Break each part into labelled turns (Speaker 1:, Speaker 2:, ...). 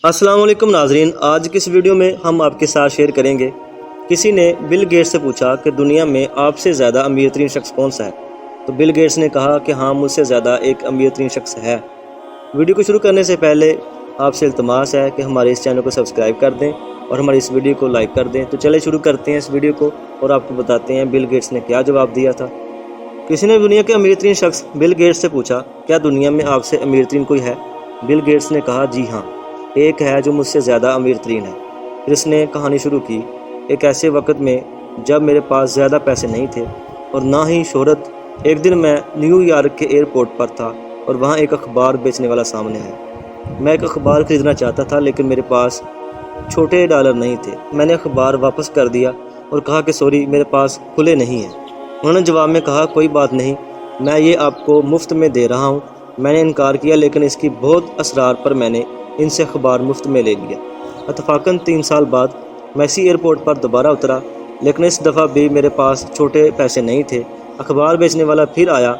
Speaker 1: अस्सलाम वालेकुम नाजरीन, आज की इस वीडियो में हम आपके साथ शेयर करेंगे। किसी ने बिल गेट्स से पूछा कि दुनिया में आपसे ज़्यादा अमीर तरीन शख्स कौन सा है। तो बिल गेट्स ने कहा कि हाँ, मुझसे ज़्यादा एक अमीर तरीन शख्स है। वीडियो को शुरू करने से पहले आपसे इल्तमास है कि हमारे इस चैनल को सब्सक्राइब कर दें और हमारी इस वीडियो को लाइक कर दें। तो चले शुरू करते हैं इस वीडियो को और आपको बताते हैं बिल गेट्स ने क्या जवाब दिया था। किसी ने दुनिया के अमीर तरीन शख्स बिल गेट्स से पूछा, क्या दुनिया में आपसे अमीर तरीन कोई है। बिल गेट्स ने कहा, जी हाँ, एक है जो मुझसे ज़्यादा अमीर तरीन है। फिर इसने कहानी शुरू की। एक ऐसे वक्त में जब मेरे पास ज़्यादा पैसे नहीं थे और ना ही शोहरत, एक दिन मैं न्यूयॉर्क के एयरपोर्ट पर था और वहाँ एक अखबार बेचने वाला सामने आया। मैं एक अखबार ख़रीदना चाहता था लेकिन मेरे पास छोटे डॉलर नहीं थे। मैंने अखबार वापस कर दिया और कहा कि सॉरी, मेरे पास खुले नहीं हैं। उन्होंने जवाब में कहा, कोई बात नहीं, मैं ये आपको मुफ्त में दे रहा हूँ। मैंने इनकार किया लेकिन इसकी बहुत असरार पर मैंने इनसे अखबार मुफ्त में ले लिया। इत्तफाकन 3 साल बाद मैं इसी एयरपोर्ट पर दोबारा उतरा, लेकिन इस दफ़ा भी मेरे पास छोटे पैसे नहीं थे। अखबार बेचने वाला फिर आया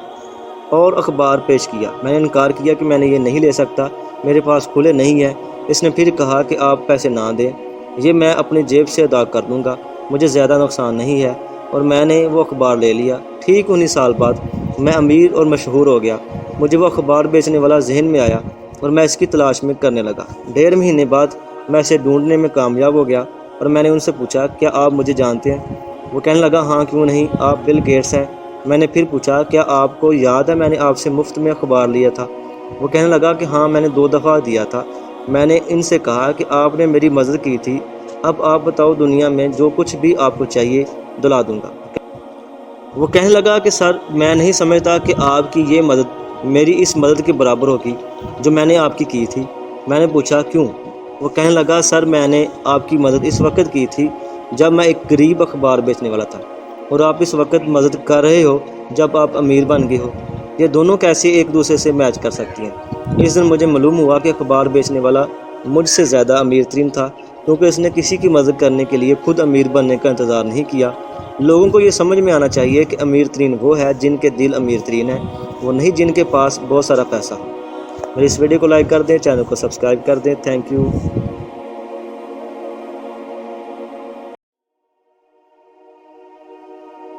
Speaker 1: और अखबार पेश किया। मैंने इनकार किया कि मैंने ये नहीं ले सकता, मेरे पास खुले नहीं है। इसने फिर कहा कि आप पैसे ना दें, ये मैं अपनी जेब से अदा कर दूँगा, मुझे ज़्यादा नुकसान नहीं है। और मैंने वो अखबार ले लिया। ठीक 19 साल बाद मैं अमीर और मशहूर हो गया। मुझे वो अखबार बेचने वाला जहन में आया और मैं इसकी तलाश में करने लगा। 1.5 महीने बाद मैं इसे ढूंढने में कामयाब हो गया और मैंने उनसे पूछा, क्या आप मुझे जानते हैं। वो कहने लगा, हाँ क्यों नहीं, आप बिल गेट्स हैं। मैंने फिर पूछा, क्या आपको याद है मैंने आपसे मुफ्त में अखबार लिया था। वो कहने लगा कि हाँ, मैंने 2 दफ़ा दिया था। मैंने इनसे कहा कि आपने मेरी मदद की थी, अब आप बताओ, दुनिया में जो कुछ भी आपको चाहिए दिला दूंगा। वो कहने लगा कि सर, मैं नहीं समझता कि आपकी ये मदद मेरी इस मदद के बराबर होगी जो मैंने आपकी की थी। मैंने पूछा, क्यों। वो कहने लगा, सर, मैंने आपकी मदद इस वक्त की थी जब मैं एक गरीब अखबार बेचने वाला था और आप इस वक्त मदद कर रहे हो जब आप अमीर बन गए हो। ये दोनों कैसे एक दूसरे से मैच कर सकती हैं। इस दिन मुझे मालूम हुआ कि अखबार बेचने वाला मुझसे ज़्यादा अमीर तरीन था, क्योंकि उसने किसी की मदद करने के लिए खुद अमीर बनने का इंतज़ार नहीं किया। लोगों को ये समझ में आना चाहिए कि अमीर तरीन वो है जिनके दिल अमीर तरीन है, वो नहीं जिनके पास बहुत सारा पैसा हो। मेरी इस वीडियो को लाइक कर दें, चैनल को सब्सक्राइब कर दें। Thank you.